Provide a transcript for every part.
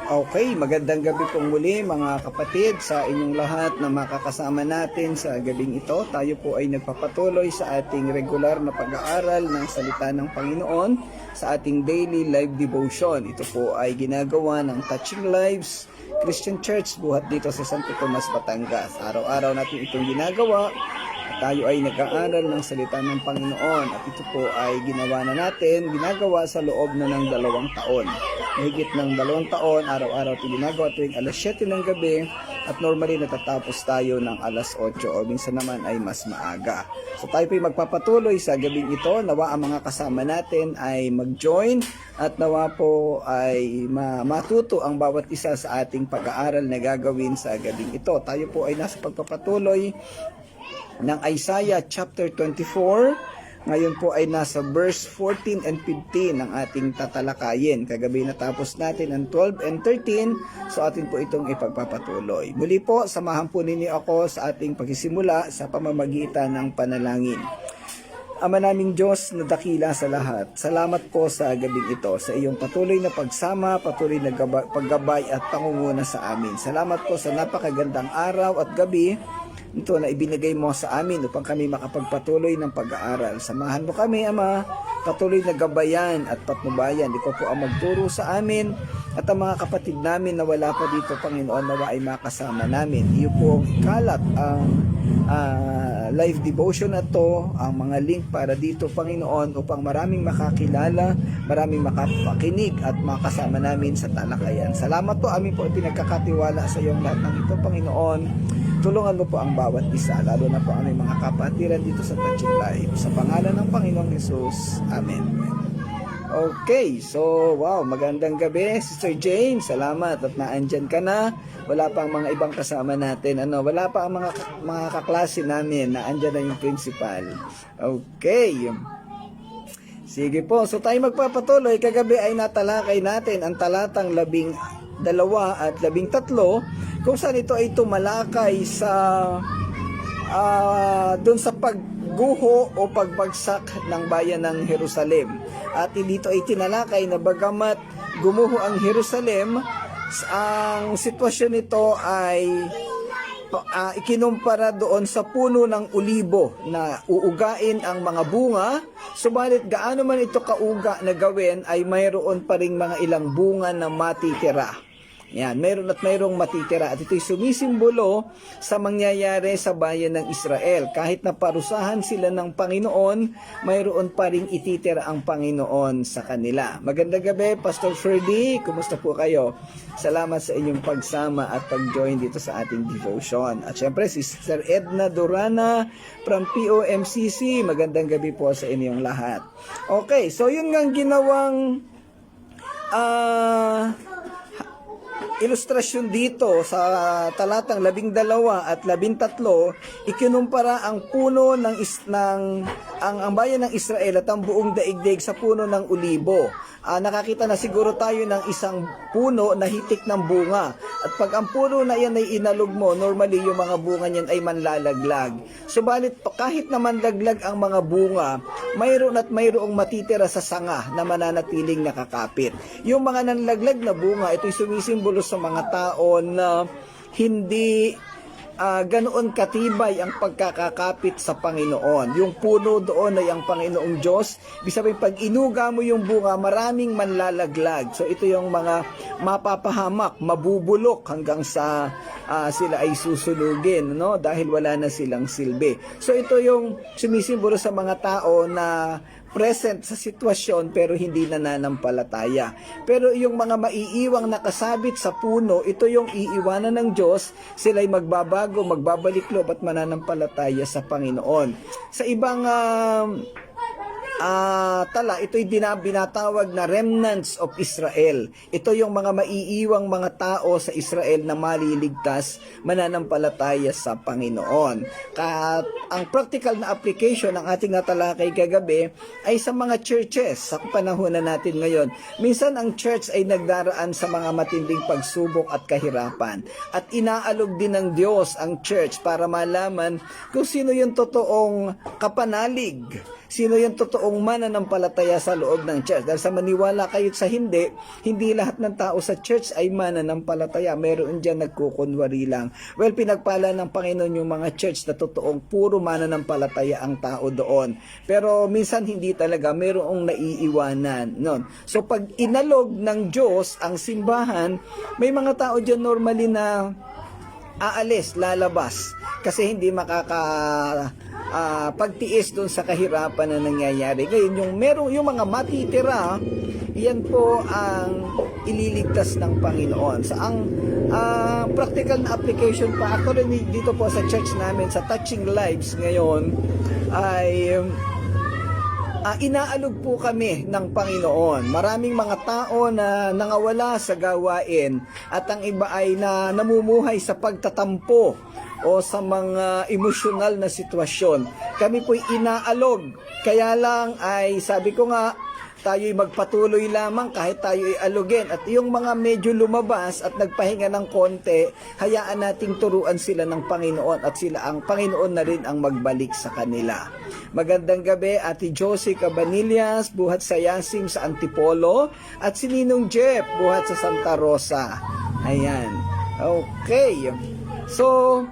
Okay, magandang gabi pong muli mga kapatid sa inyong lahat na makakasama natin sa gabing ito. Tayo po ay nagpapatuloy sa ating regular na pag-aaral ng salita ng Panginoon sa ating daily live devotion. Ito po ay ginagawa ng Touching Lives Christian Church buhat dito sa Santo Tomas, Batangas. Araw-araw natin itong ginagawa. Tayo ay nag-aaral ng salita ng Panginoon at ito po ay ginagawa sa loob na ng 2 taon. Mahigit ng 2 taon, araw-araw ito ginagawa tuwing alas 7 ng gabi at normally natatapos tayo ng alas 8 o minsan naman ay mas maaga. So tayo po ay magpapatuloy sa gabing ito. Nawa ang mga kasama natin ay mag-join at nawa po ay matuto ang bawat isa sa ating pag-aaral na gagawin sa gabing ito. Tayo po ay nasa pagpapatuloy ng Isaiah chapter 24. Ngayon po ay nasa verse 14 and 15 ng ating tatalakayin. Kagabi natapos natin ang 12 and 13, so atin po itong ipagpapatuloy. Muli po, samahan po ninyo ako sa ating pagsisimula sa pamamagitan ng panalangin. Ama naming Diyos na dakila sa lahat, salamat po sa gabing ito, sa iyong patuloy na pagsama, patuloy na paggabay at pangunguna sa amin. Salamat po sa napakagandang araw at gabi ito na ibinigay mo sa amin upang kami makapagpatuloy ng pag-aaral. Samahan mo kami, Ama, patuloy na gabayan at patnubayan. Ikaw po ang magturo sa amin at ang mga kapatid namin na wala pa dito, Panginoon, nawa ay makasama namin. Iyo po ikalat ang live devotion na to, ang mga link para dito, Panginoon, upang maraming makakilala, maraming makapakinig at makasama namin sa talakayan. Salamat po, amin po pinagkakatiwala sa iyong lahat ng ito, Panginoon. Tulungan mo po ang bawat isa, lalo na po ang mga kapatiran dito sa Touching Live. Sa pangalan ng Panginoong Hesus. Amen. Okay, so wow, magandang gabi, Sister Jane. Salamat at naandyan ka na. Wala pa ang mga ibang kasama natin. Wala pa ang mga kaklase namin. Naandyan na yung principal. Okay. Sige po, so tayo magpapatuloy. Kagabi ay natalakay natin ang talatang 12 at 13 kung saan ito ay tumalakay sa doon sa pagguho o pagbagsak ng bayan ng Jerusalem. At dito ay tinalakay na bagamat gumuho ang Jerusalem, ang sitwasyon nito ay ikinumpara doon sa puno ng ulibo na uugain ang mga bunga. Subalit gaano man ito kauga na gawin ay mayroon pa ring mga ilang bunga na matitira. Yan, mayroong matitira at ito'y sumisimbolo sa mangyayari sa bayan ng Israel. Kahit na parusahan sila ng Panginoon, mayroon pa ring ititira ang Panginoon sa kanila. Magandang gabi, Pastor Ferdy. Kumusta po kayo? Salamat sa inyong pagsama at pag-join dito sa ating devotion. At syempre, si Sister Edna Durana from POMCC. Magandang gabi po sa inyong lahat. Okay, so yun nga ginawang ilustrasyon dito sa talatang 12 at 13, ikinumpara ang puno ang bayan ng Israel at ang buong daigdig sa puno ng ulibo. Nakakita na siguro tayo ng isang puno na hitik ng bunga. At pag ang puno na yan ay inalog mo, normally yung mga bunga niyan ay manlalaglag. Subalit kahit na manlaglag ang mga bunga, mayroong matitira sa sanga na mananatiling nakakapit. Yung mga nanlaglag na bunga, ito'y sumisimbolo sa mga tao na hindi ganoon katibay ang pagkakakapit sa Panginoon. Yung puno doon ay ang Panginoong Diyos. Ibig sabihin, pag inuga mo yung bunga, maraming manlalaglag. So ito yung mga mapapahamak, mabubulok hanggang sa sila ay susunugin, no? Dahil wala na silang silbi. So ito yung sumisimbolo sa mga tao na present sa sitwasyon pero hindi nananampalataya. Pero yung mga maiiwang nakasabit sa puno, ito yung iiwanan ng Diyos, sila'y magbabago, magbabalik loob at mananampalataya sa Panginoon. Sa ibang tala, ito'y binatawag na remnants of Israel. Ito yung mga maiiwang mga tao sa Israel na maliligtas, mananampalataya sa Panginoon. Ang practical na application ng ating natalakay kagabi ay sa mga churches sa panahon na natin ngayon. Minsan ang church ay nagdaraan sa mga matinding pagsubok at kahirapan. At inaalog din ng Diyos ang church para malaman kung sino yung totoong kapanalig Sino yung totoong mananampalataya sa loob ng church? Dahil sa maniwala kayo sa hindi lahat ng tao sa church ay mananampalataya. Meron dyan nagkukunwari lang. Well, pinagpala ng Panginoon yung mga church na totoong puro mananampalataya ang tao doon. Pero minsan hindi talaga, merong naiiwanan. No? So pag inalog ng Diyos ang simbahan, may mga tao dyan normally na aalis, lalabas kasi hindi pagtiis doon sa kahirapan na nangyayari. Ngayon, yung mga matitira, yan po ang ililigtas ng Panginoon. Sa practical na application pa, actually dito po sa church namin, sa Touching Lives ngayon, ay inaalog po kami ng Panginoon. Maraming mga tao na nangawala sa gawain at ang iba ay namumuhay sa pagtatampo o sa mga emosyonal na sitwasyon. Kami po'y inaalog. Kaya lang ay sabi ko nga, tayo'y magpatuloy lamang kahit tayo'y alugin. At yung mga medyo lumabas at nagpahinga ng konti, hayaan nating turuan sila ng Panginoon at ang Panginoon na rin ang magbalik sa kanila. Magandang gabi, Ate Josie Cabanillas, buhat sa Yasim sa Antipolo, at si Ninong Jeff, buhat sa Santa Rosa. Ayan. Okay. So,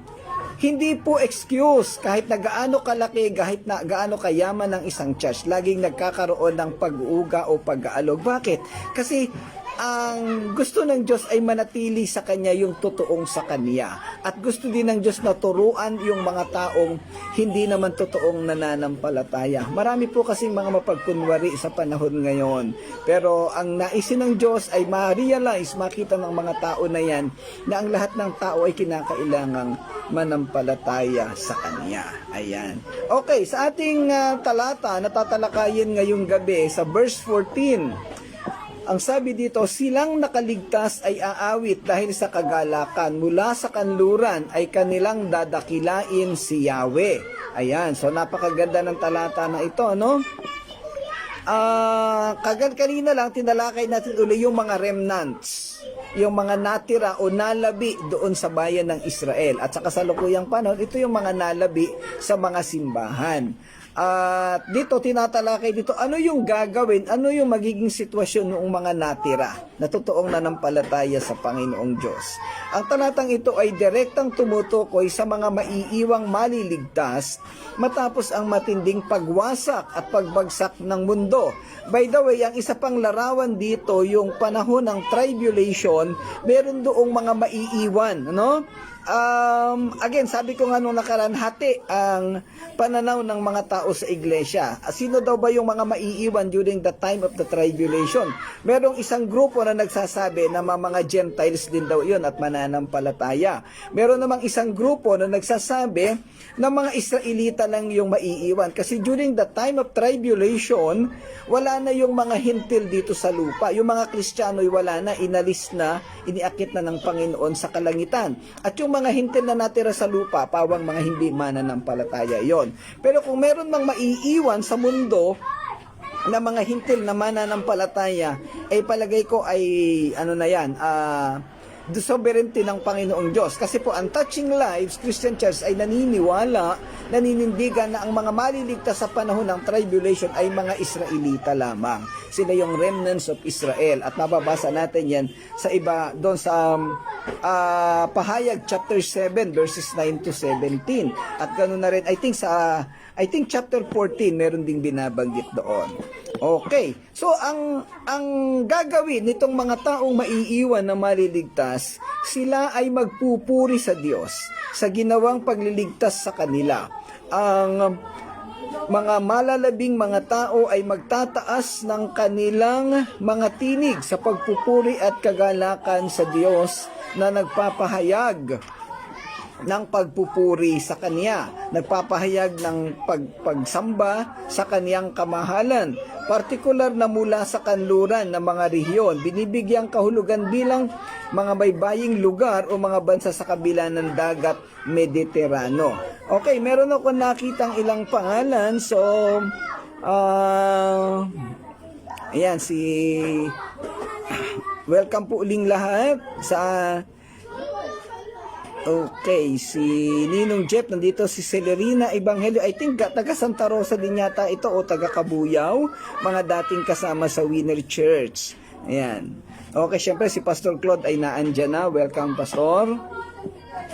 hindi po excuse kahit na gaano kalaki, kahit na gaano kayaman ng isang church, laging nagkakaroon ng pag-uuga o pag-aalog. Bakit? Kasi ang gusto ng Diyos ay manatili sa Kanya yung totoong sa Kanya. At gusto din ng Diyos na turuan yung mga taong hindi naman totoong nananampalataya. Marami po kasing mga mapagkunwari sa panahon ngayon. Pero ang naisin ng Diyos ay ma-realize, makita ng mga tao na yan, na ang lahat ng tao ay kinakailangang manampalataya sa Kanya. Ayan. Okay, sa ating talata, natatalakayin ngayong gabi sa verse 14. Ang sabi dito, silang nakaligtas ay aawit dahil sa kagalakan. Mula sa kanluran ay kanilang dadakilain si Yahweh. Ayan, so napakaganda ng talata na ito, no? Kanina lang, tinalakay natin uli yung mga remnants. Yung mga natira o nalabi doon sa bayan ng Israel. At sa kasalukuyang panahon, ito yung mga nalabi sa mga simbahan. At dito tinatalakay dito, ano yung gagawin, ano yung magiging sitwasyon ng mga natira na totoong nanampalataya sa Panginoong Diyos. Ang talatang ito ay direktang tumutukoy sa mga maiiwang maliligtas matapos ang matinding pagwasak at pagbagsak ng mundo. By the way, ang isa pang larawan dito, yung panahon ng tribulation, meron doong mga maiiwan, no? Again, sabi ko nga nung nakaraan, hati ang pananaw ng mga tao sa iglesia. Sino daw ba yung mga maiiwan during the time of the tribulation? Merong isang grupo na nagsasabi na mga Gentiles din daw yun at mananampalataya. Meron namang isang grupo na nagsasabi na mga Israelita lang yung maiiwan. Kasi during the time of tribulation, wala na yung mga hintil dito sa lupa. Yung mga Kristiyano'y wala na, inalis na, iniakit na ng Panginoon sa kalangitan. At yung mga hintil na natira sa lupa, pawang mga hindi mananampalataya yon. Pero kung meron mang maiiwan sa mundo na mga hintil na mananampalataya, ay palagay ko ay ano na yan, the sovereignty ng Panginoong Diyos. Kasi po ang Touching Lives Christian Church ay naninindigan na ang mga maliligtas sa panahon ng tribulation ay mga Israelita lamang. Sila yung remnants of Israel. At mababasa natin yan sa iba, doon sa Pahayag chapter 7 verses 9 to 17. At ganoon na rin, I think chapter 14 meron ding binabanggit doon. Okay. So ang gagawin nitong mga taong maiiwan na maliligtas, sila ay magpupuri sa Diyos sa ginawang pagliligtas sa kanila. Ang mga malalabing mga tao ay magtataas ng kanilang mga tinig sa pagpupuri at kagalakan sa Diyos na nagpapahayag ng pagpupuri sa Kanya, nagpapahayag ng pagsamba sa Kaniyang kamahalan, partikular na mula sa kanluran ng mga rehiyon, binibigyang kahulugan bilang mga baybaying lugar o mga bansa sa kabila ng dagat Mediterano. Okay, meron ako nakitang ilang pangalan, so ayan, welcome po uling lahat sa Okay, si Ninong Jeff nandito, si Celerina Ebanghelio, I think taga Santa Rosa din yata ito o taga Kabuyaw, mga dating kasama sa Winner Church. Ayan. Okay, syempre si Pastor Claude ay naandyan na. Welcome, Pastor.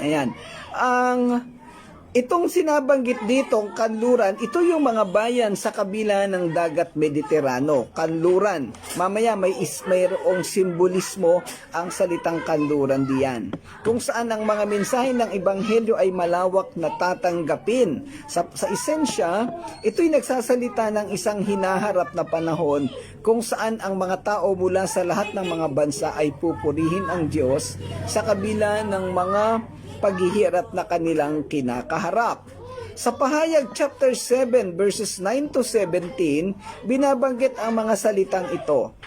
Ayan. Itong sinabanggit dito, kanluran, ito yung mga bayan sa kabila ng dagat Mediterano. Kanluran. Mamaya mayroong simbolismo ang salitang kanluran diyan. Kung saan ang mga mensahe ng Ebanghelyo ay malawak na tatanggapin. Sa esensya, ito'y nagsasalita ng isang hinaharap na panahon kung saan ang mga tao mula sa lahat ng mga bansa ay pupurihin ang Diyos sa kabila ng mga paghihirap na kanilang kinakaharap. Sa Pahayag chapter 7 verses 9 to 17, binabanggit ang mga salitang ito.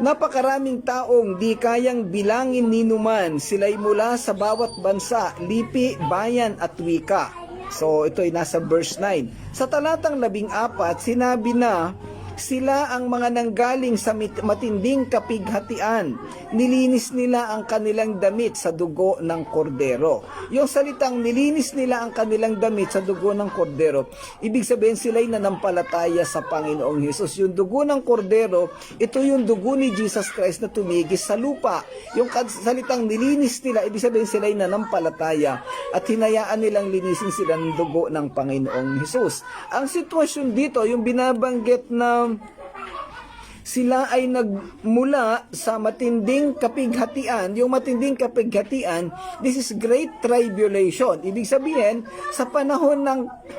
Napakaraming taong di kayang bilangin ni numan, sila'y mula sa bawat bansa, lipi, bayan at wika. So ito ay nasa verse 9. Sa talatang 14, sinabi na, sila ang mga nanggaling sa matinding kapighatian. Nilinis nila ang kanilang damit sa dugo ng kordero. Yung salitang nilinis nila ang kanilang damit sa dugo ng kordero, ibig sabihin sila'y nanampalataya sa Panginoong Hesus. Yung dugo ng kordero, ito yung dugo ni Jesus Christ na tumigis sa lupa. Yung salitang nilinis nila, ibig sabihin sila'y nanampalataya at hinayaan nilang linisin sila ng dugo ng Panginoong Hesus. Ang sitwasyon dito, yung binabanggit na sila ay nagmula sa matinding kapighatian. Yung matinding kapighatian, this is great tribulation. Ibig sabihin, sa panahon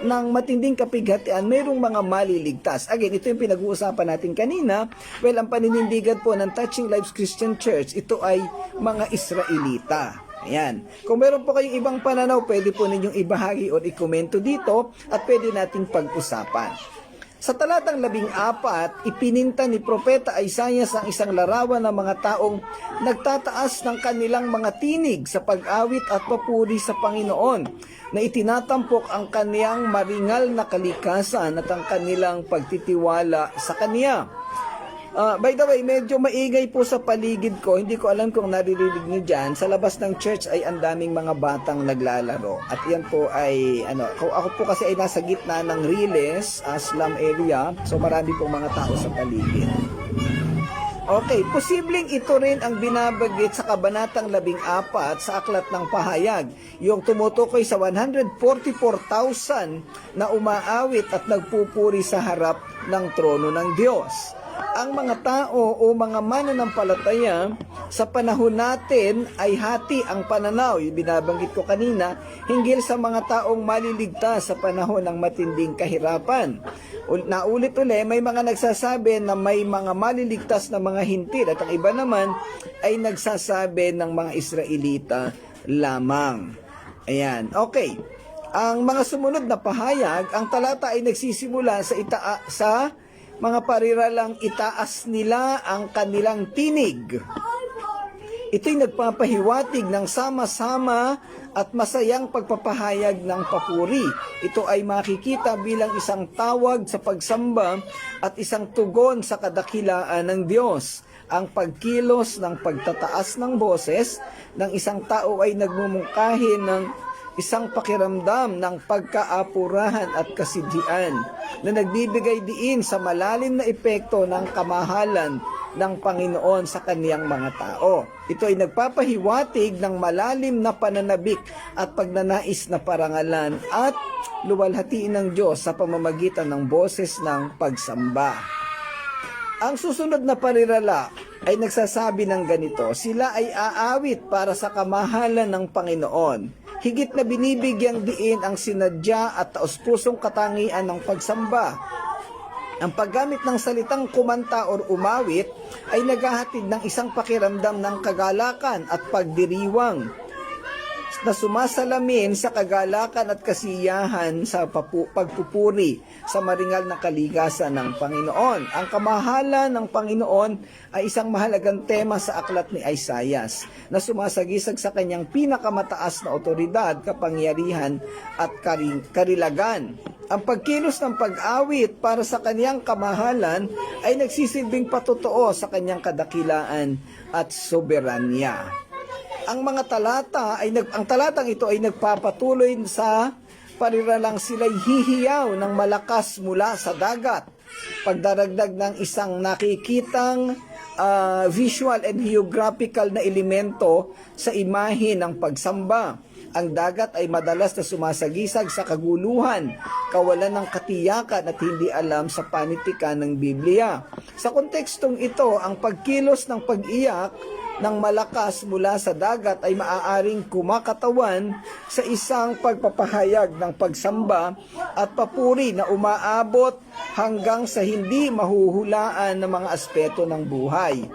ng matinding kapighatian, mayroong mga maliligtas. Again, ito yung pinag-uusapan natin kanina. Well, ang paninindigan po ng Touching Lives Christian Church, ito ay mga Israelita. Ayan. Kung meron po kayong ibang pananaw, pwede po ninyong ibahagi o ikomento dito at pwede nating pag-usapan. Sa talatang 14, ipininta ni Propeta Isaias ang isang larawan ng mga taong nagtataas ng kanilang mga tinig sa pag-awit at papuri sa Panginoon, na itinatampok ang kaniyang maringal na kalikasan at ang kanilang pagtitiwala sa Kaniya. By the way, medyo maingay po sa paligid ko. Hindi ko alam kung naririnig niyo dyan. Sa labas ng church ay ang daming mga batang naglalaro. At yan po ay, ako po kasi ay nasa gitna ng Riles, slum area. So marami pong mga tao sa paligid. Okay, posibleng ito rin ang binabanggit sa Kabanatang 14 sa Aklat ng Pahayag. Yung tumutukoy sa 144,000 na umaawit at nagpupuri sa harap ng trono ng Diyos. Ang mga tao o mga mananampalataya sa panahon natin ay hati ang pananaw. Yung binabanggit ko kanina, hinggil sa mga taong maliligtas sa panahon ng matinding kahirapan. Naulit uli, may mga nagsasabi na may mga maliligtas na mga hintil at ang iba naman ay nagsasabi ng mga Israelita lamang. Ayan, okay. Ang mga sumunod na pahayag, ang talata ay nagsisimula sa mga pariralang itaas nila ang kanilang tinig. Ito'y nagpapahiwatig ng sama-sama at masayang pagpapahayag ng papuri. Ito ay makikita bilang isang tawag sa pagsamba at isang tugon sa kadakilaan ng Diyos. Ang pagkilos ng pagtataas ng boses ng isang tao ay nagmumungkahi ng isang pakiramdam ng pagkaapurahan at kasidhian na nagbibigay diin sa malalim na epekto ng kamahalan ng Panginoon sa kaniyang mga tao. Ito ay nagpapahiwatig ng malalim na pananabik at pagnanais na parangalan at luwalhatiin ng Diyos sa pamamagitan ng boses ng pagsamba. Ang susunod na parirala ay nagsasabi ng ganito, sila ay aawit para sa kamahalan ng Panginoon. Higit na binibigyang diin ang sinadya at taos-pusong katangian ng pagsamba. Ang paggamit ng salitang kumanta o umawit ay naghahatid ng isang pakiramdam ng kagalakan at pagdiriwang na sumasalamin sa kagalakan at kasiyahan sa pagpupuri sa maringal na kaligasan ng Panginoon. Ang kamahalan ng Panginoon ay isang mahalagang tema sa aklat ni Isaias na sumasagisag sa kanyang pinakamataas na otoridad, kapangyarihan at karilagan. Ang pagkilos ng pag-awit para sa kanyang kamahalan ay nagsisilbing patotoo sa kanyang kadakilaan at soberanya. ang mga talata ang talatang ito ay nagpapatuloy sa pariralang sila'y hihiyaw ng malakas mula sa dagat. Pagdaragdag ng isang nakikitang visual and geographical na elemento sa imahe ng pagsamba. Ang dagat ay madalas na sumasagisag sa kaguluhan, kawalan ng katiyakan at hindi alam sa panitikan ng Biblia. Sa kontekstong ito, ang pagkilos ng pag-iyak ng malakas mula sa dagat ay maaaring kumakatawan sa isang pagpapahayag ng pagsamba at papuri na umaabot hanggang sa hindi mahuhulaan ng mga aspeto ng buhay.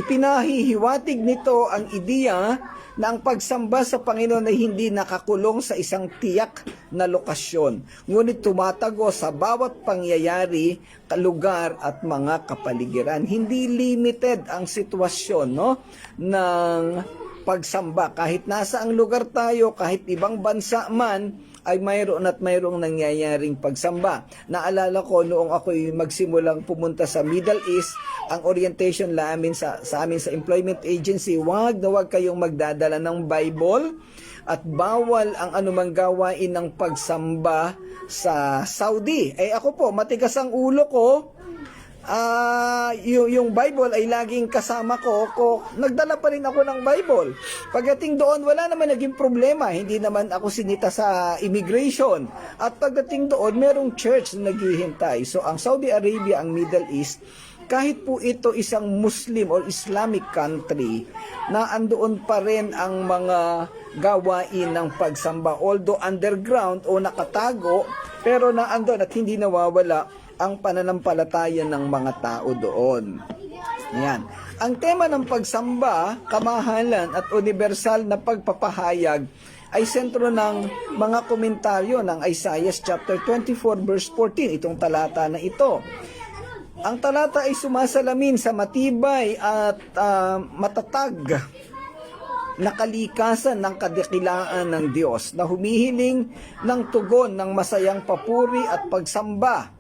Ipinahihiwatig nito ang ideya na ang pagsamba sa Panginoon ay hindi nakakulong sa isang tiyak na lokasyon, ngunit tumatago sa bawat pangyayari, lugar at mga kapaligiran. Hindi limited ang sitwasyon ng pagsamba. Kahit nasa ang lugar tayo, kahit ibang bansa man, ay mayroon at mayroong nangyayaring pagsamba. Naalala ko noong ako'y magsimulang pumunta sa Middle East, ang orientation namin sa amin sa employment agency, wag kayong magdadala ng Bible at bawal ang anumang gawain ng pagsamba sa Saudi. Ako po, matigas ang ulo ko. Yung Bible ay laging kasama ko. Nagdala pa rin ako ng Bible. Pagdating doon, wala naman naging problema. Hindi naman ako sinita sa immigration. At pagdating doon, merong church na naghihintay. So, ang Saudi Arabia, ang Middle East, kahit po ito isang Muslim or Islamic country, na andoon pa rin ang mga gawain ng pagsamba. Although underground o nakatago, pero naandun at hindi nawawala ang pananampalataya ng mga tao doon. Yan. Ang tema ng pagsamba, kamahalan at universal na pagpapahayag ay sentro ng mga komentaryo ng Isaiah chapter 24 verse 14, itong talata na ito. Ang talata ay sumasalamin sa matibay at matatag na kalikasan ng kadakilaan ng Diyos na humihiling ng tugon ng masayang papuri at pagsamba.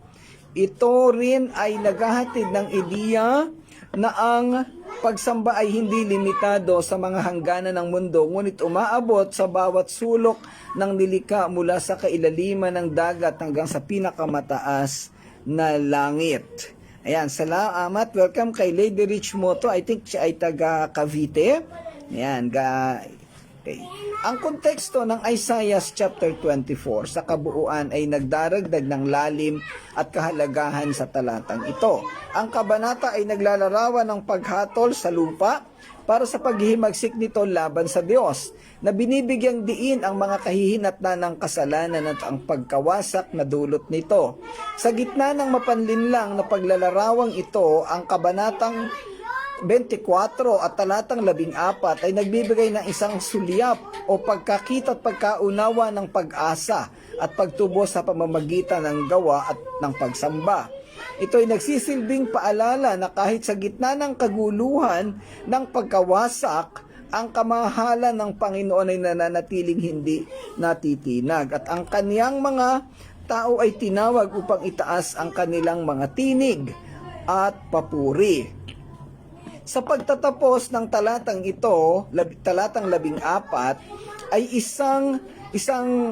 Ito rin ay naghahatid ng ideya na ang pagsamba ay hindi limitado sa mga hangganan ng mundo, ngunit umaabot sa bawat sulok ng nilikha mula sa kailaliman ng dagat hanggang sa pinakamataas na langit. Ayan, salamat. Welcome kay Lady Rich Moto. I think siya ay taga Cavite. Ayan, okay. Ang konteksto ng Isaiah chapter 24 sa kabuuan ay nagdaragdag ng lalim at kahalagahan sa talatang ito. Ang kabanata ay naglalarawan ng paghatol sa lupa para sa paghihimagsik nito laban sa Diyos, na binibigyang diin ang mga kahihinatnan ng kasalanan at ang pagkawasak na dulot nito. Sa gitna ng mapanlinlang na paglalarawang ito, ang kabanatang 24 at talatang 14 ay nagbibigay ng isang sulyap o pagkakita at pagkaunawa ng pag-asa at pagtubo sa pamamagitan ng gawa at ng pagsamba. Ito ay nagsisilbing paalala na kahit sa gitna ng kaguluhan ng pagkawasak, ang kamahalan ng Panginoon ay nananatiling hindi natitinag at ang kaniyang mga tao ay tinawag upang itaas ang kanilang mga tinig at papuri. Sa pagtatapos ng talatang ito, talatang 14, ay isang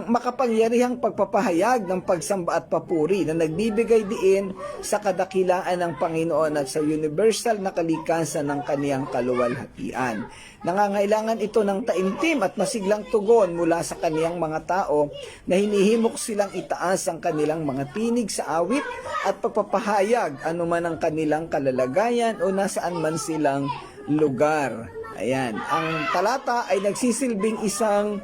makapangyarihang pagpapahayag ng pagsamba at papuri na nagbibigay diin sa kadakilaan ng Panginoon at sa universal na kalikasan ng kaniyang kaluwalhatian. Nangangailangan ito ng taimtim at masiglang tugon mula sa kaniyang mga tao na hinihimok silang itaas ang kanilang mga tinig sa awit at pagpapahayag anuman ang kanilang kalalagayan o nasaan man silang lugar. Ayan, ang talata ay nagsisilbing isang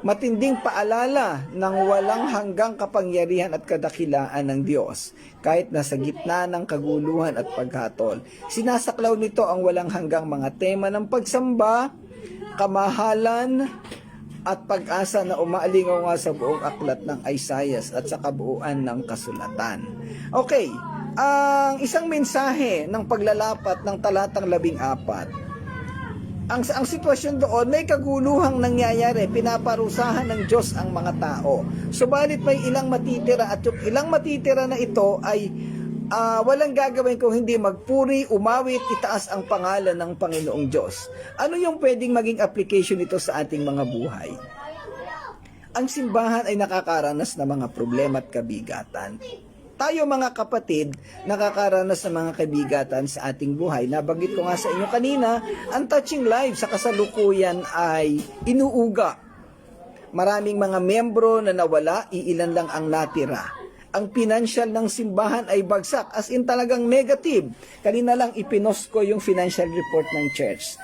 matinding paalala ng walang hanggang kapangyarihan at kadakilaan ng Diyos, kahit nasa gitna ng kaguluhan at paghatol. Sinasaklaw nito ang walang hanggang mga tema ng pagsamba, kamahalan, at pag-asa na umaalingaw nga sa buong aklat ng Isaiah at sa kabuuan ng kasulatan. Okay, ang isang mensahe ng paglalapat ng talatang 14, ang sitwasyon doon, may kaguluhang nangyayari, pinaparusahan ng Diyos ang mga tao. Subalit may ilang matitira at yung ilang matitira na ito ay walang gagawin kung hindi magpuri, umawit, itaas ang pangalan ng Panginoong Diyos. Ano yung pwedeng maging application nito sa ating mga buhay? Ang simbahan ay nakakaranas ng mga problema at kabigatan. Tayo mga kapatid, nakakaranas ng mga kabigatan sa ating buhay. Nabanggit ko nga sa inyo kanina, ang touching life sa kasalukuyan ay inuuga. Maraming mga membro na nawala, iilan lang ang natira. Ang financial ng simbahan ay bagsak, as in talagang negative. Kanina lang ipinost ko yung financial report ng church.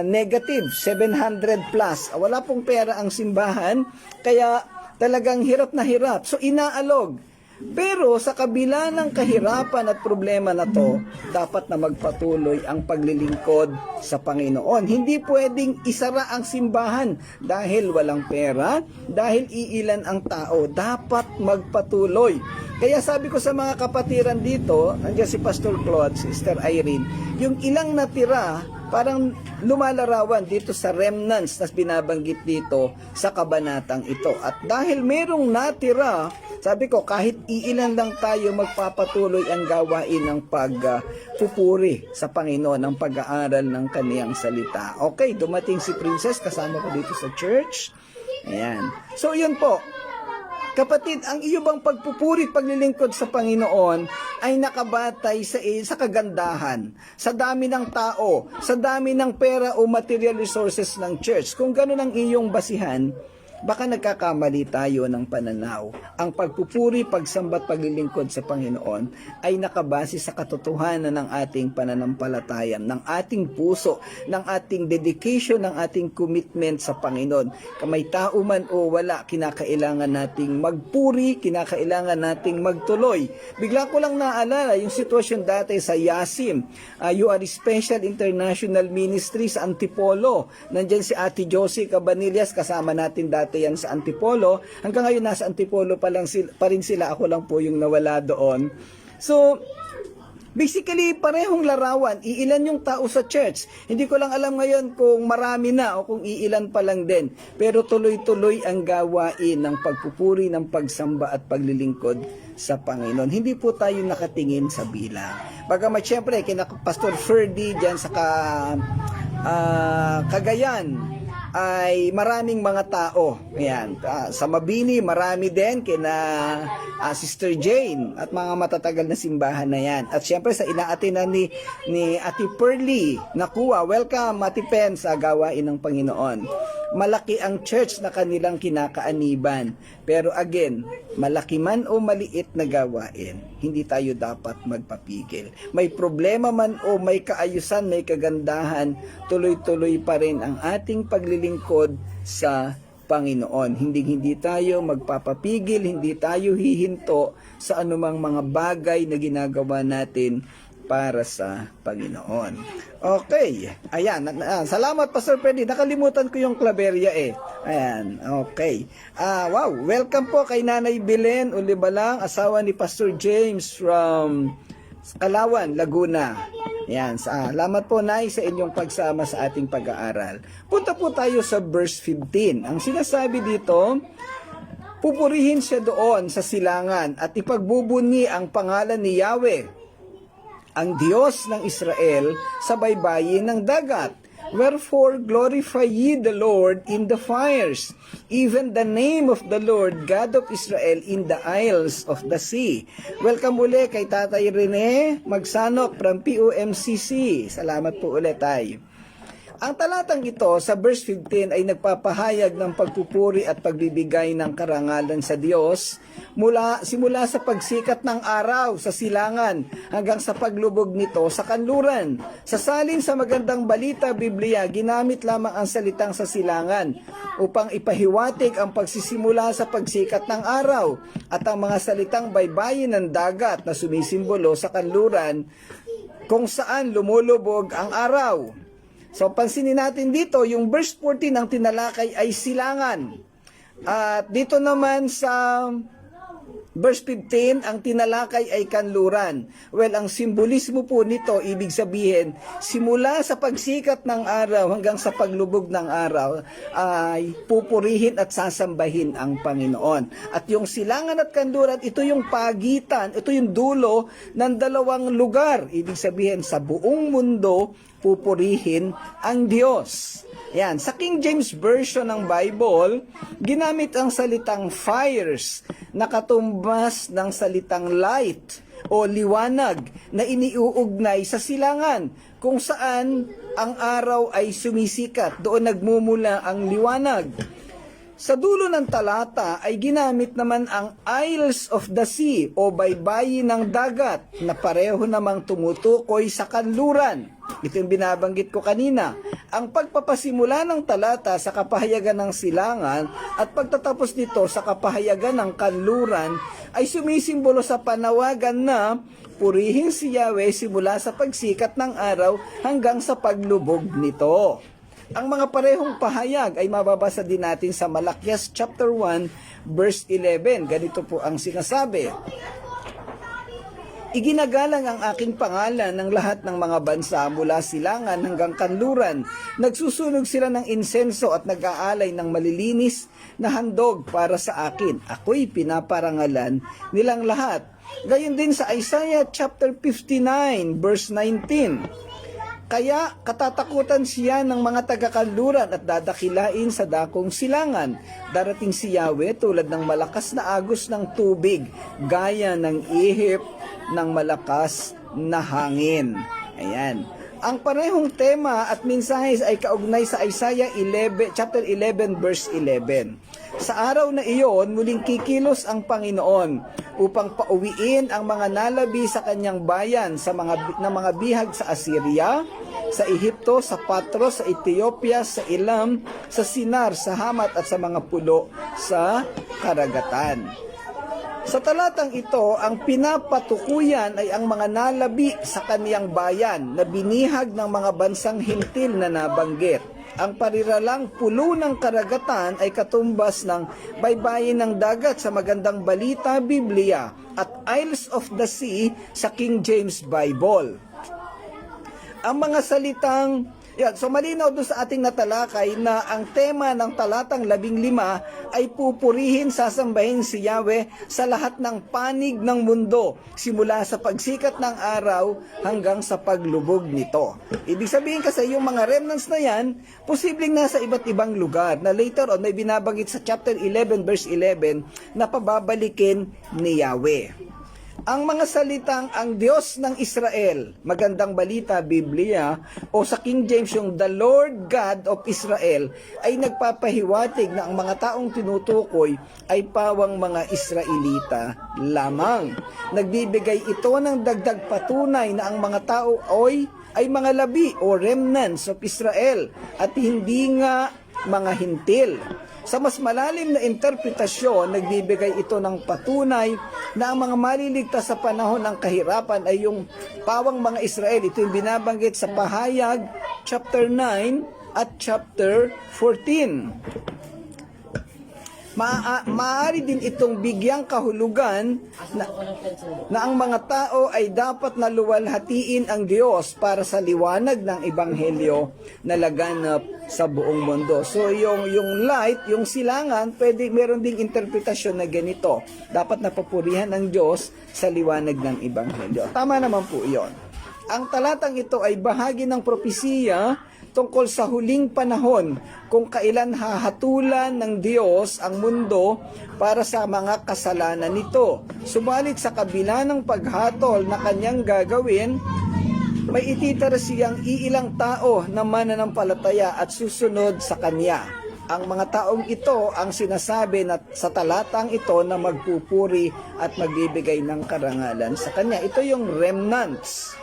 Negative, 700 plus. Wala pong pera ang simbahan, kaya talagang hirap na hirap. So inaalog. Pero sa kabila ng kahirapan at problema na to, dapat na magpatuloy ang paglilingkod sa Panginoon. Hindi pwedeng isara ang simbahan dahil walang pera, dahil iilan ang tao. Dapat magpatuloy. Kaya sabi ko sa mga kapatiran dito, nandiyan si Pastor Claude, Sister Irene, yung ilang natira, parang lumalarawan dito sa remnants na binabanggit dito sa kabanatang ito. At dahil merong natira, sabi ko kahit iilan lang tayo, magpapatuloy ang gawain ng pagpupuri sa Panginoon, ng pag-aaral ng kaniyang salita. Okay, dumating si Princess, kasama ko dito sa church. Ayan. So yun po. Kapatid, ang iyo bang pagpupuri, paglilingkod sa Panginoon ay nakabatay sa kagandahan, sa dami ng tao, sa dami ng pera o material resources ng church? Kung gano'n ang iyong basihan, baka nagkakamali tayo ng pananaw. Ang pagpupuri, pagsambat, paglilingkod sa Panginoon ay nakabase sa katotohanan ng ating pananampalataya, ng ating puso, ng ating dedication, ng ating commitment sa Panginoon. Kamay tao man o wala, kinakailangan nating magpuri, kinakailangan nating magtuloy. Bigla ko lang naalala yung sitwasyon dati sa Yasim, UR Special International Ministry sa Antipolo. Nandyan si Ate Josie Cabanillas, kasama natin dati yan sa Antipolo. Hanggang ngayon nasa Antipolo pa rin sila, ako lang po yung nawala doon. So basically parehong larawan, iilan yung tao sa church. Hindi ko lang alam ngayon kung marami na o kung iilan pa lang din, pero tuloy-tuloy ang gawain ng pagpupuri, ng pagsamba at paglilingkod sa Panginoon. Hindi po tayo nakatingin sa bilang. Bagamat syempre kina Pastor Ferdy diyan sa Cagayan ay maraming mga tao. Ayan. Sa Mabini, marami din kina Sister Jane at mga matatagal na simbahan na yan. At syempre sa inaatinan ni Ate Pearly, nakuha, welcome Ate Pen sa gawain ng Panginoon. Malaki ang church na kanilang kinakaaniban. Pero again, malaki man o maliit na gawain, hindi tayo dapat magpapigil. May problema man o may kaayusan, may kagandahan, tuloy-tuloy pa rin ang ating paglilingkod sa Panginoon. Hindi tayo magpapapigil, hindi tayo hihinto sa anumang mga bagay na ginagawa natin para sa Panginoon. Okay. Ayan. Salamat, Pastor Freddy. Nakalimutan ko yung Claveria eh. Ayan. Okay. Wow. Welcome po kay Nanay Belen Ulibalang, asawa ni Pastor James from Kalawan, Laguna. Ayan. Salamat po, Nay, sa inyong pagsama sa ating pag-aaral. Punta po tayo sa verse 15. Ang sinasabi dito, pupurihin siya doon sa silangan at ipagbubunyi ang pangalan ni Yahweh, ang Diyos ng Israel, sa baybayin ng dagat. Wherefore glorify ye the Lord in the fires, even the name of the Lord God of Israel in the isles of the sea. Welcome uli kay Tatay Rene Magsanok from POMCC. Salamat po ulit tayo. Ang talatang ito sa verse 15 ay nagpapahayag ng pagpupuri at pagbibigay ng karangalan sa Diyos simula sa pagsikat ng araw sa silangan hanggang sa paglubog nito sa kanluran. Sa salin sa magandang balita Biblia, ginamit lamang ang salitang sa silangan upang ipahiwatig ang pagsisimula sa pagsikat ng araw at ang mga salitang baybayin ng dagat na sumisimbolo sa kanluran kung saan lumulubog ang araw. So, pansinin natin dito, yung verse 14 ng tinalakay ay silangan. At dito naman sa Verse 15, ang tinalakay ay kanluran. Well, ang simbolismo po nito, ibig sabihin, simula sa pagsikat ng araw hanggang sa paglubog ng araw, ay pupurihin at sasambahin ang Panginoon. At yung silangan at kanluran, ito yung pagitan, ito yung dulo ng dalawang lugar. Ibig sabihin, sa buong mundo, pupurihin ang Diyos. Yan, sa King James Version ng Bible, ginamit ang salitang fires na katumbas ng salitang light o liwanag na iniuugnay sa silangan kung saan ang araw ay sumisikat, doon nagmumula ang liwanag. Sa dulo ng talata ay ginamit naman ang Isles of the Sea o baybayin ng dagat na pareho namang tumutukoy sa kanluran. Ito yung binabanggit ko kanina. Ang pagpapasimula ng talata sa kapahayagan ng silangan at pagtatapos nito sa kapahayagan ng kanluran ay sumisimbolo sa panawagan na purihin si Yahweh simula sa pagsikat ng araw hanggang sa paglubog nito. Ang mga parehong pahayag ay mababasa din natin sa Malakias chapter 1 verse 11. Ganito po ang sinasabi: Iginagalang ang aking pangalan ng lahat ng mga bansa mula silangan hanggang kanluran. Nagsusunog sila ng insenso at nag-aalay ng malilinis na handog para sa akin. Ako'y pinaparangalan nilang lahat. Gayon din sa Isaiah chapter 59 verse 19. Kaya katatakutan siya ng mga taga-kanluran at dadakilain sa dakong silangan. Darating si Yahweh tulad ng malakas na agos ng tubig, gaya ng ihip ng malakas na hangin. Ayan. Ang parehong tema at mensahe ay kaugnay sa Isaiah chapter 11 verse 11. Sa araw na iyon, muling kikilos ang Panginoon upang pauwiin ang mga nalabi sa kanyang bayan sa mga bihag sa Assyria, sa Ehipto, sa Patros, sa Ethiopia, sa Elam, sa Sinar, sa Hamat at sa mga pulo sa karagatan. Sa talatang ito, ang pinapatukuyan ay ang mga nalabi sa kaniyang bayan na binihag ng mga bansang hintil na nabanggit. Ang pariralang pulo ng karagatan ay katumbas ng baybayin ng dagat sa Magandang Balita Biblia at Isles of the Sea sa King James Bible. Ang mga salitang so malinaw doon sa ating natalakay na ang tema ng talatang 15 ay pupurihin, sasambahin si Yahweh sa lahat ng panig ng mundo, simula sa pagsikat ng araw hanggang sa paglubog nito. Ibig sabihin kasi yung mga remnants na yan, posibleng nasa iba't ibang lugar na later on may binabanggit sa chapter 11 verse 11 na pababalikin ni Yahweh. Ang mga salitang ang Diyos ng Israel, Magandang Balita Biblia, o sa King James yung The Lord God of Israel, ay nagpapahiwatig na ang mga taong tinutukoy ay pawang mga Israelita lamang. Nagbibigay ito ng dagdag patunay na ang mga tao ay mga labi o remnants of Israel at hindi nga mga hintil. Sa mas malalim na interpretasyon, nagbibigay ito ng patunay na ang mga maliligtas sa panahon ng kahirapan ay yung pawang mga Israel. Ito yung binabanggit sa Pahayag chapter 9 at chapter 14. Maaari din itong bigyang kahulugan na ang mga tao ay dapat na luwalhatiin ang Diyos para sa liwanag ng Ebanghelyo na laganap sa buong mundo. So yung light, yung silangan, meron ding interpretasyon na ganito. Dapat napupurihan ang Diyos sa liwanag ng Ebanghelyo. Tama naman po iyon. Ang talatang ito ay bahagi ng propesiya tungkol sa huling panahon kung kailan hahatulan ng Diyos ang mundo para sa mga kasalanan nito. Subalit sa kabila ng paghatol na kanyang gagawin, may ititira siyang iilang tao na mananampalataya at susunod sa kanya. Ang mga taong ito ang sinasabi na sa talatang ito na magpupuri at magbibigay ng karangalan sa kanya. Ito yung remnants.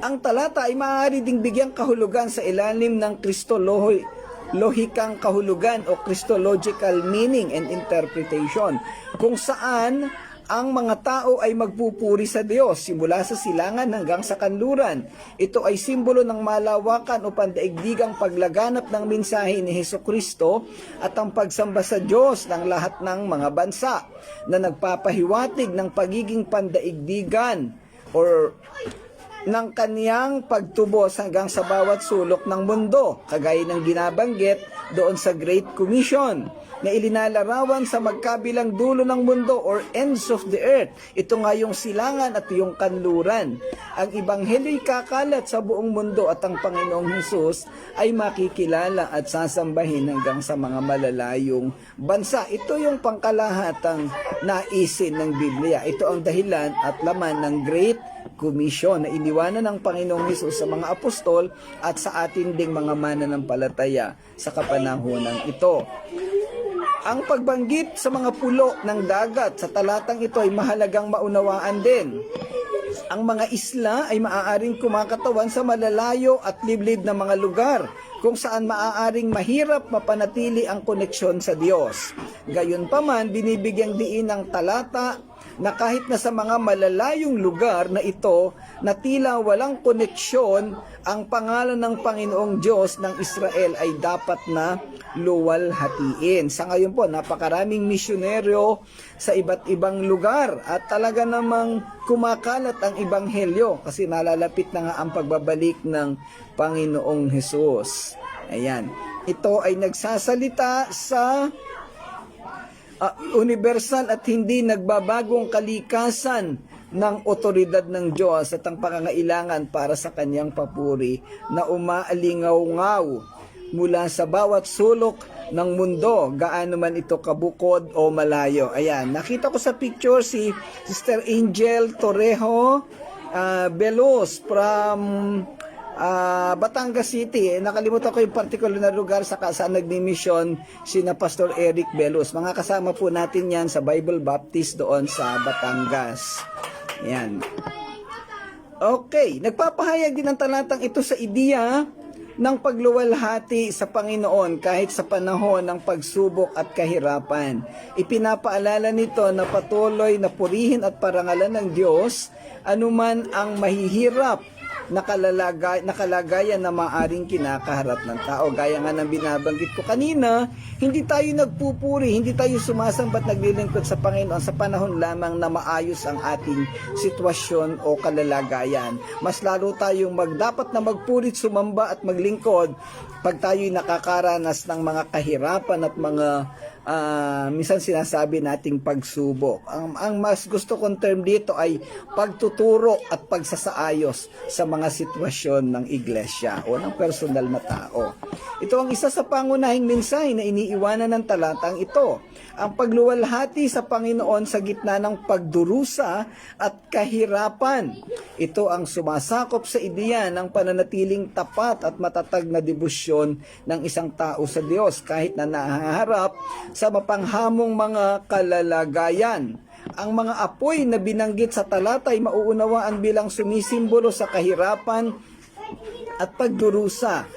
Ang talata ay maaari ding bigyang kahulugan sa ilalim ng Kristolohikang kahulugan o Christological meaning and interpretation, kung saan ang mga tao ay magpupuri sa Diyos simula sa silangan hanggang sa kanluran. Ito ay simbolo ng malawakan o pandaigdigang paglaganap ng mensahe ni Hesukristo at ang pagsamba sa Diyos ng lahat ng mga bansa na nagpapahiwatig ng pagiging pandaigdigan or ng kaniyang pagtubos hanggang sa bawat sulok ng mundo, kagaya ng binabanggit doon sa Great Commission na ilinalarawan sa magkabilang dulo ng mundo or ends of the earth. Ito nga yung silangan at yung kanluran. Ang ebanghelyo'y kakalat sa buong mundo at ang Panginoong Hesus ay makikilala at sasambahin hanggang sa mga malalayong bansa. Ito yung pangkalahatang naisin ng Biblia. Ito ang dahilan at laman ng Great Commission na iniwanan ng Panginoong Hesus sa mga apostol at sa atin ding mga mananampalataya sa kapanahunan ito. Ang pagbanggit sa mga pulo ng dagat sa talatang ito ay mahalagang maunawaan din. Ang mga isla ay maaaring kumakatawan sa malalayo at liblib na mga lugar kung saan maaaring mahirap mapanatili ang koneksyon sa Diyos. Gayunpaman, binibigyang diin ng talata na kahit na sa mga malalayong lugar na ito na tila walang koneksyon, ang pangalan ng Panginoong Diyos ng Israel ay dapat na luwalhatiin. Sa ngayon po, napakaraming misyonero sa iba't ibang lugar at talaga namang kumakalat ang ebanghelyo kasi nalalapit na nga ang pagbabalik ng Panginoong Hesus. Ayan. Ito ay nagsasalita sa universal at hindi nagbabagong kalikasan ng otoridad ng Diyos at ang pangangailangan para sa kanyang papuri na umaalingaw-ngaw mula sa bawat sulok ng mundo, gaano man ito kabukod o malayo. Ayan, nakita ko sa picture si Sister Angel Torrejo Velos from Batangas City. Nakalimutan ko yung particular na lugar sa saan nagdimisyon sina Pastor Eric Velos. Mga kasama po natin yan sa Bible Baptist doon sa Batangas. Ayan. Okay, nagpapahayag din ang talatang ito sa ideya ng pagluwalhati sa Panginoon kahit sa panahon ng pagsubok at kahirapan. Ipinapaalala nito na patuloy na purihin at parangalan ng Diyos anuman ang mahihirap na kalagayan na maaring kinakaharap ng tao. Gaya nga ng binabanggit ko kanina, hindi tayo nagpupuri, hindi tayo sumasambat, naglilingkod sa Panginoon sa panahon lamang na maayos ang ating sitwasyon o kalalagayan. Mas lalo tayong dapat na magpurit, sumamba at maglingkod pag tayo'y nakakaranas ng mga kahirapan at mga minsan sinasabi nating pagsubok. Ang mas gusto kong term dito ay pagtuturo at pagsasaayos sa mga sitwasyon ng iglesia o ng personal na tao. Ito ang isa sa pangunahing mensahe na iniiwanan ng talatang ito. Ang pagluwalhati sa Panginoon sa gitna ng pagdurusa at kahirapan. Ito ang sumasakop sa ideya ng pananatiling tapat at matatag na debosyon ng isang tao sa Diyos kahit na nahaharap sa mapanghamong mga kalalagayan. Ang mga apoy na binanggit sa talata ay mauunawaan bilang sumisimbolo sa kahirapan at pagdurusa.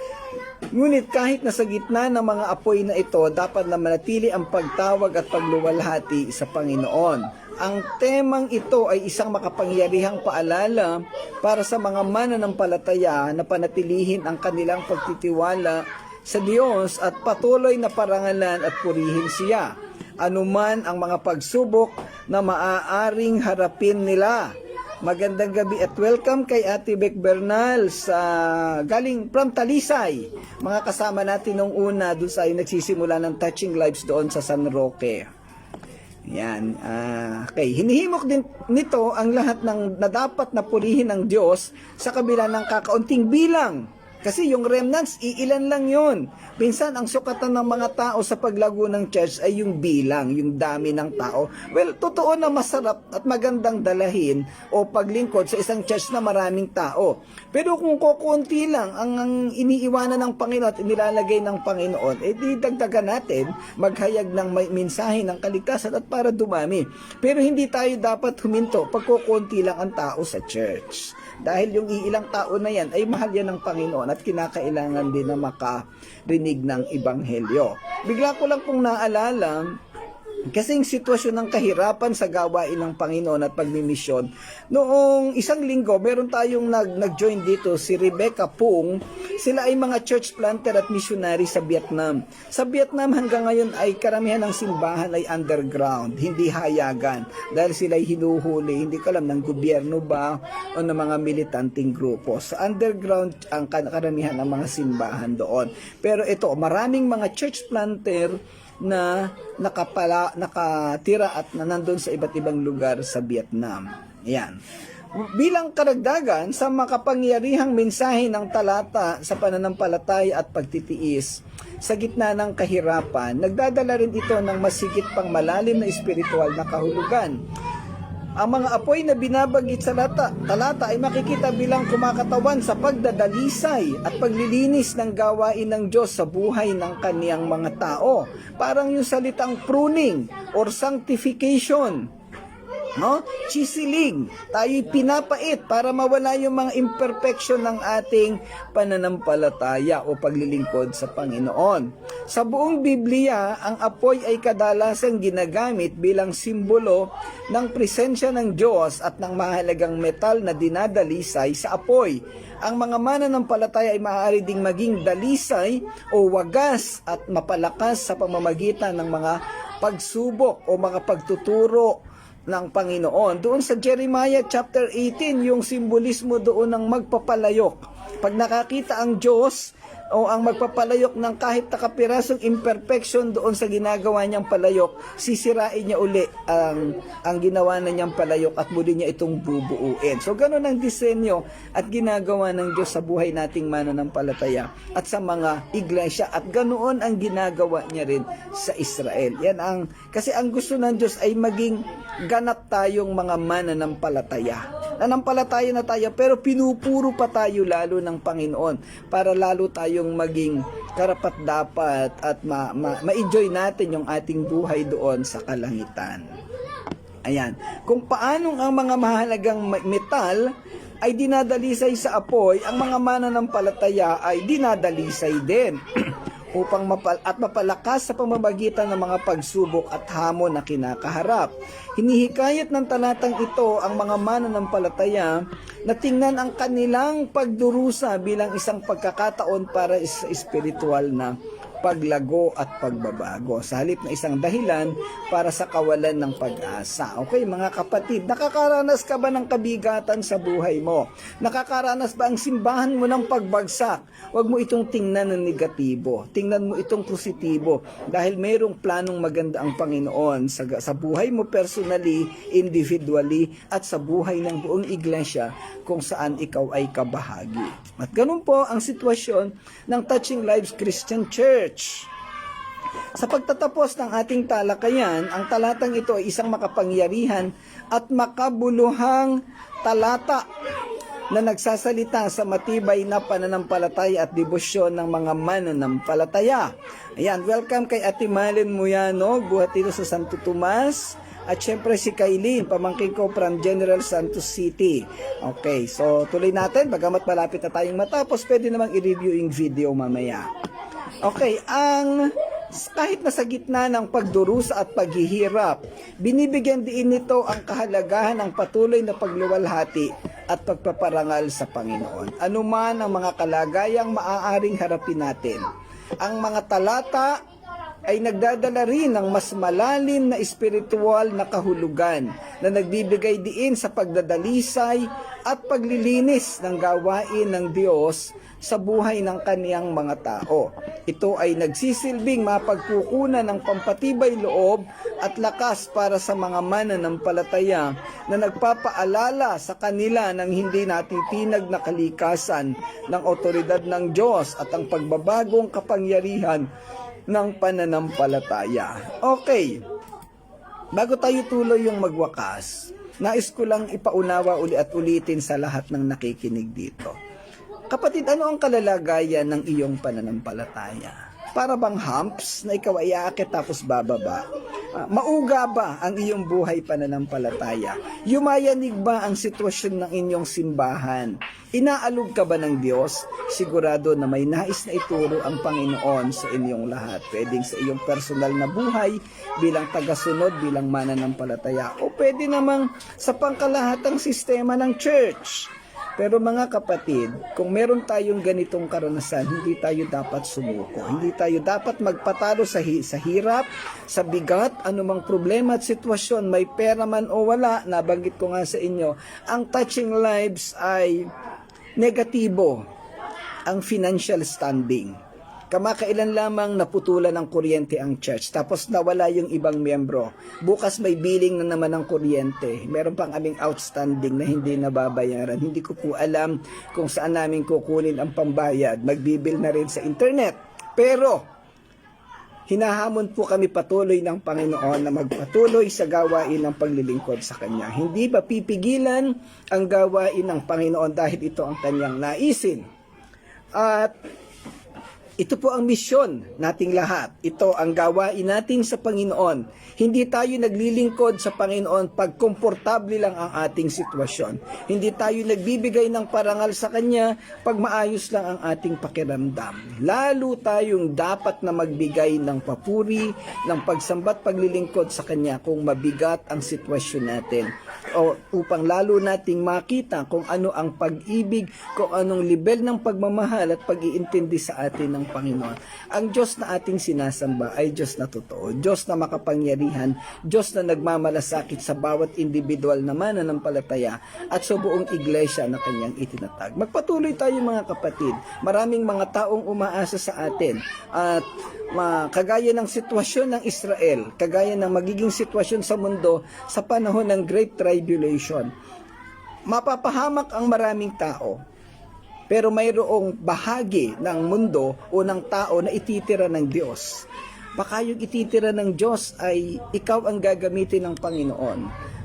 Ngunit kahit nasa gitna ng mga apoy na ito, dapat na manatili ang pagtawag at pagluwalhati sa Panginoon. Ang temang ito ay isang makapangyarihang paalala para sa mga mananampalataya na panatilihin ang kanilang pagtitiwala sa Diyos at patuloy na parangalan at purihin siya. Anuman ang mga pagsubok na maaaring harapin nila. Magandang gabi at welcome kay Ate Beck Bernal sa galing from Talisay. Mga kasama natin nung una doon sa nagsisimula ng Touching Lives doon sa San Roque. Yan. Okay. Hinihimok din nito ang lahat ng na dapat na purihin ng Diyos sa kabila ng kakaunting bilang. Kasi yung remnants, iilan lang yun. Minsan, ang sukatan ng mga tao sa paglago ng church ay yung bilang, yung dami ng tao. Well, totoo na masarap at magandang dalahin o paglingkod sa isang church na maraming tao. Pero kung kukunti lang ang iniiwanan ng Panginoon at inilalagay ng Panginoon, di dagdagan natin, maghayag ng mensahe ng kaligtasan at para dumami. Pero hindi tayo dapat huminto pag kukunti lang ang tao sa church. Dahil yung iilang tao na yan ay mahal yan ng Panginoon at kinakailangan din na makarinig ng Ebanghelyo. Bigla ko lang pong naalala Kasing sitwasyon ng kahirapan sa gawain ng Panginoon at pagmimisyon. Noong isang linggo, meron tayong nag-join dito, si Rebecca Pung. Sila ay mga church planter at missionary sa Vietnam. Sa Vietnam hanggang ngayon ay karamihan ng simbahan ay underground, hindi hayagan. Dahil sila ay hinuhuli, hindi ko alam ng gobyerno ba o ng mga militanteng grupo. Sa underground ang karamihan ng mga simbahan doon. Pero ito, maraming mga church planter na nakatira at nandun sa iba't ibang lugar sa Vietnam. Yan. Bilang karagdagan sa makapangyarihang mensahe ng talata sa pananampalataya at pagtitiis sa gitna ng kahirapan, nagdadala rin ito ng masigit pang malalim na espiritual na kahulugan. Ang mga apoy na binabanggit sa talata ay makikita bilang kumakatawan sa pagdadalisay at paglilinis ng gawain ng Diyos sa buhay ng kaniyang mga tao. Parang yung salitang pruning or sanctification. No? Chiseling. Tayo'y pinapait para mawala yung mga imperfection ng ating pananampalataya o paglilingkod sa Panginoon. Sa buong Biblia, ang apoy ay kadalasang ginagamit bilang simbolo ng presensya ng Diyos at ng mahalagang metal na dinadalisay sa apoy. Ang mga mananampalataya ay maaari ding maging dalisay o wagas at mapalakas sa pamamagitan ng mga pagsubok o mga pagtuturo ng Panginoon. Doon sa Jeremiah chapter 18, yung simbolismo doon ng magpapalayok. Pag nakakita ang Diyos o ang magpapalayok ng kahit nakapirasong imperfection doon sa ginagawa niyang palayok, sisirain niya uli ang ginawa na niyang palayok at muli niya itong bubuuin. So ganun ang disenyo at ginagawa ng Diyos sa buhay nating mananampalataya at sa mga iglesia, at ganoon ang ginagawa niya rin sa Israel. Yan kasi ang gusto ng Diyos ay maging ganap tayong mga mananampalataya. Nanampalataya na tayo pero pinupuro pa tayo lalo ng Panginoon para lalo tayong maging karapat-dapat at ma-enjoy natin yung ating buhay doon sa kalangitan. Ayan. Kung paanong ang mga mahalagang metal ay dinadalisay sa apoy, ang mga mananampalataya ay dinadalisay din upang mapalakas sa pamamagitan ng mga pagsubok at hamon na kinakaharap. Hinihikayat ng talatang ito ang mga mananampalataya na tingnan ang kanilang pagdurusa bilang isang pagkakataon para sa espiritual na paglago at pagbabago, sa halip na isang dahilan para sa kawalan ng pag-asa. Okay, mga kapatid, nakakaranas ka ba ng kabigatan sa buhay mo? Nakakaranas ba ang simbahan mo ng pagbagsak? Huwag mo itong tingnan ng negatibo. Tingnan mo itong positibo dahil mayroong planong maganda ang Panginoon sa buhay mo personally, individually, at sa buhay ng buong iglesia kung saan ikaw ay kabahagi. At ganun po ang sitwasyon ng Touching Lives Christian Church. Sa pagtatapos ng ating talakayan, ang talatang ito ay isang makapangyarihan at makabuluhang talata na nagsasalita sa matibay na pananampalataya at debosyon ng mga mananampalataya. Ayan, welcome kay Ate Malen Muyano, buhat dito sa Santo Tomas. At syempre si Kailin, pamangkin ko from General Santos City. Okay, so tuloy natin. Bagamat malapit na tayong matapos, pwede namang i-review yung video mamaya. Okay, kahit nasa gitna ng pagdurusa at paghihirap, binibigyan din nito ang kahalagahan ng patuloy na pagluwalhati at pagpaparangal sa Panginoon. Ano man ang mga kalagayang maaaring harapin natin, ang mga talata ay nagdadala rin ng mas malalim na espiritual na kahulugan na nagbibigay diin sa pagdadalisay at paglilinis ng gawain ng Diyos sa buhay ng kaniyang mga tao. Ito ay nagsisilbing mapagkukunan ng pampatibay loob at lakas para sa mga mananampalataya na nagpapaalala sa kanila ng hindi natitinag na kalikasan ng otoridad ng Diyos at ang pagbabagong kapangyarihan ng pananampalataya. Okay, bago tayo tuloy yung magwakas, nais ko lang ipaunawa uli at ulitin sa lahat ng nakikinig dito. Kapatid, ano ang kalalagayan ng iyong pananampalataya? Para bang humps na ikaw ay aakit tapos bababa? Mauga ba ang iyong buhay pananampalataya? Yumayanig ba ang sitwasyon ng inyong simbahan? Inaalog ka ba ng Diyos? Sigurado na may nais na ituro ang Panginoon sa inyong lahat. Pwedeng sa iyong personal na buhay, bilang tagasunod, bilang mananampalataya, o pwede namang sa pangkalahatang sistema ng church. Pero mga kapatid, kung meron tayong ganitong karanasan, hindi tayo dapat sumuko. Hindi tayo dapat magpatalo sa hirap, sa bigat, anumang problema at sitwasyon, may pera man o wala. Nabanggit ko nga sa inyo, ang touching lives ay negatibo, ang financial standing. Kamakailan lamang naputulan ng kuryente ang church, tapos nawala yung ibang miyembro. Bukas may billing na naman ng kuryente. Meron pang aming outstanding na hindi nababayaran. Hindi ko po alam kung saan namin kukunin ang pambayad. Magbibil na rin sa internet. Pero hinahamon po kami patuloy ng Panginoon na magpatuloy sa gawain ng paglilingkod sa Kanya. Hindi ba pipigilan ang gawain ng Panginoon dahil ito ang Kanyang naisin? At ito po ang misyon nating lahat. Ito ang gawain natin sa Panginoon. Hindi tayo naglilingkod sa Panginoon pag komportable lang ang ating sitwasyon. Hindi tayo nagbibigay ng parangal sa Kanya pag maayos lang ang ating pakiramdam. Lalo tayong dapat na magbigay ng papuri, ng pagsambat, paglilingkod sa Kanya kung mabigat ang sitwasyon natin. O upang lalo nating makita kung ano ang pag-ibig, kung anong level ng pagmamahal at pag-iintindi sa atin ng Panginoon. Ang Diyos na ating sinasamba ay Diyos na totoo, Diyos na makapangyarihan, Diyos na nagmamalasakit sa bawat individual na mananampalataya at sa buong iglesia na Kanyang itinatag. Magpatuloy tayo mga kapatid. Maraming mga taong umaasa sa atin at kagaya ng sitwasyon ng Israel, kagaya ng magiging sitwasyon sa mundo sa panahon ng Great Tribulation. Mapapahamak ang maraming tao, pero mayroong bahagi ng mundo o ng tao na ititira ng Diyos. Baka yung ititira ng Diyos ay ikaw ang gagamitin ng Panginoon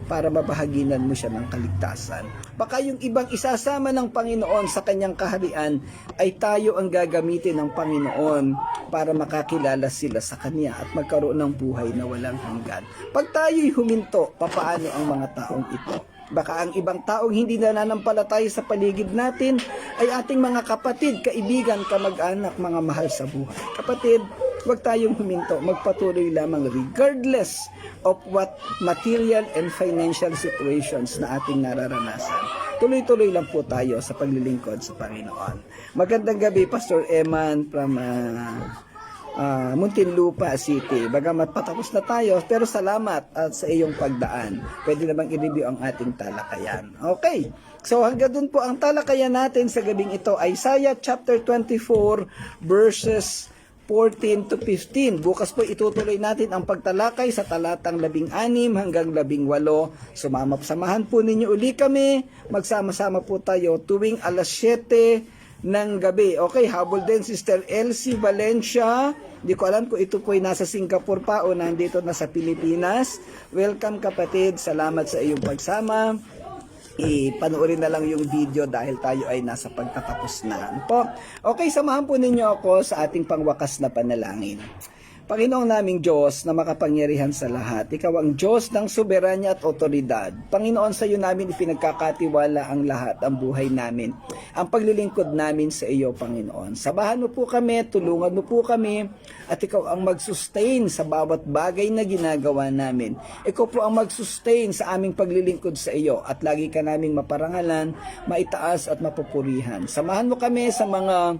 para mabahaginan mo siya ng kaligtasan. Baka yung ibang isasama ng Panginoon sa Kanyang kaharian ay tayo ang gagamitin ng Panginoon para makakilala sila sa Kanya at magkaroon ng buhay na walang hanggan. Pag tayo'y huminto, papaano ang mga taong ito? Baka ang ibang taong hindi nananampalataya sa paligid natin ay ating mga kapatid, kaibigan, kamag-anak, mga mahal sa buhay. Kapatid, huwag tayong huminto, magpatuloy lamang regardless of what material and financial situations na ating nararanasan. Tuloy-tuloy lang po tayo sa paglilingkod sa Panginoon. Magandang gabi, Pastor Eman from Muntinlupa City. Bagamat patapos na tayo, pero salamat at sa iyong pagdaan. Pwede namang i-review ang ating talakayan. Okay, so hanggang dun po ang talakayan natin sa gabing ito. Isaiah chapter 24 verses 14 to 15. Bukas po itutuloy natin ang pagtalakay sa talatang 16 hanggang 18. Samahan po ninyo uli kami. Magsama-sama po tayo tuwing alas 7 ng gabi. Okay, habol din Sister Elsie Valencia. Di ko alam kung ito po ay nasa Singapore pa o nandito na sa Pilipinas. Welcome kapatid, salamat sa iyong pagsama. Ipanoorin na lang yung video dahil tayo ay nasa pagtatapos na po. Okay, samahan po ninyo ako sa ating pangwakas na panalangin. Panginoong naming Diyos na makapangyarihan sa lahat, Ikaw ang Diyos ng soberanya at otoridad. Panginoon, sa iyo namin ipinagkakatiwala ang lahat, ang buhay namin, ang paglilingkod namin sa iyo, Panginoon. Sabahan mo po kami, tulungan mo po kami, at Ikaw ang mag-sustain sa bawat bagay na ginagawa namin. Ikaw po ang mag-sustain sa aming paglilingkod sa iyo, at lagi ka naming maparangalan, maitaas at mapupurihan. Samahan mo kami sa mga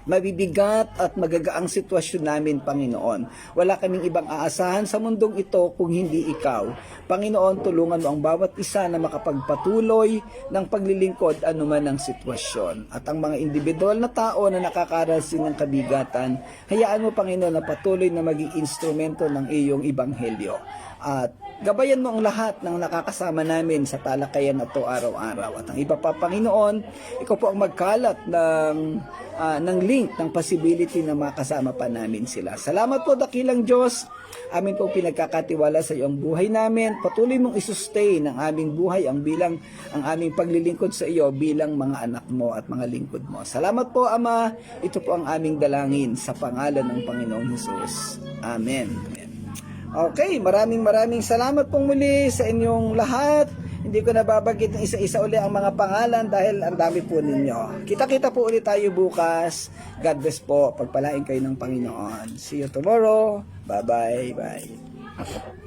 mabibigat at magagaang sitwasyon namin, Panginoon. Wala kaming ibang aasahan sa mundong ito kung hindi Ikaw. Panginoon, tulungan mo ang bawat isa na makapagpatuloy ng paglilingkod anuman ang sitwasyon. At ang mga individual na tao na nakakarasin ng kabigatan, hayaan mo, Panginoon, na patuloy na maging instrumento ng iyong ebanghelyo. At gabayan mo ang lahat ng nakakasama namin sa talakayan na to araw-araw. At ang iba pa, Panginoon, Ikaw po ang magkalat ng link, ng possibility na makasama pa namin sila. Salamat po, dakilang Diyos. Amin po pinagkakatiwala sa iyo ang buhay namin. Patuloy mong isustain ang aming buhay, ang aming paglilingkod sa iyo bilang mga anak mo at mga lingkod mo. Salamat po, Ama. Ito po ang aming dalangin sa pangalan ng Panginoong Hesus. Amen. Okay, maraming salamat pong muli sa inyong lahat. Hindi ko nababanggit ng isa-isa uli ang mga pangalan dahil ang dami po ninyo. Kita-kita po ulit tayo bukas. God bless po. Pagpalain kayo ng Panginoon. See you tomorrow. Bye-bye. Bye.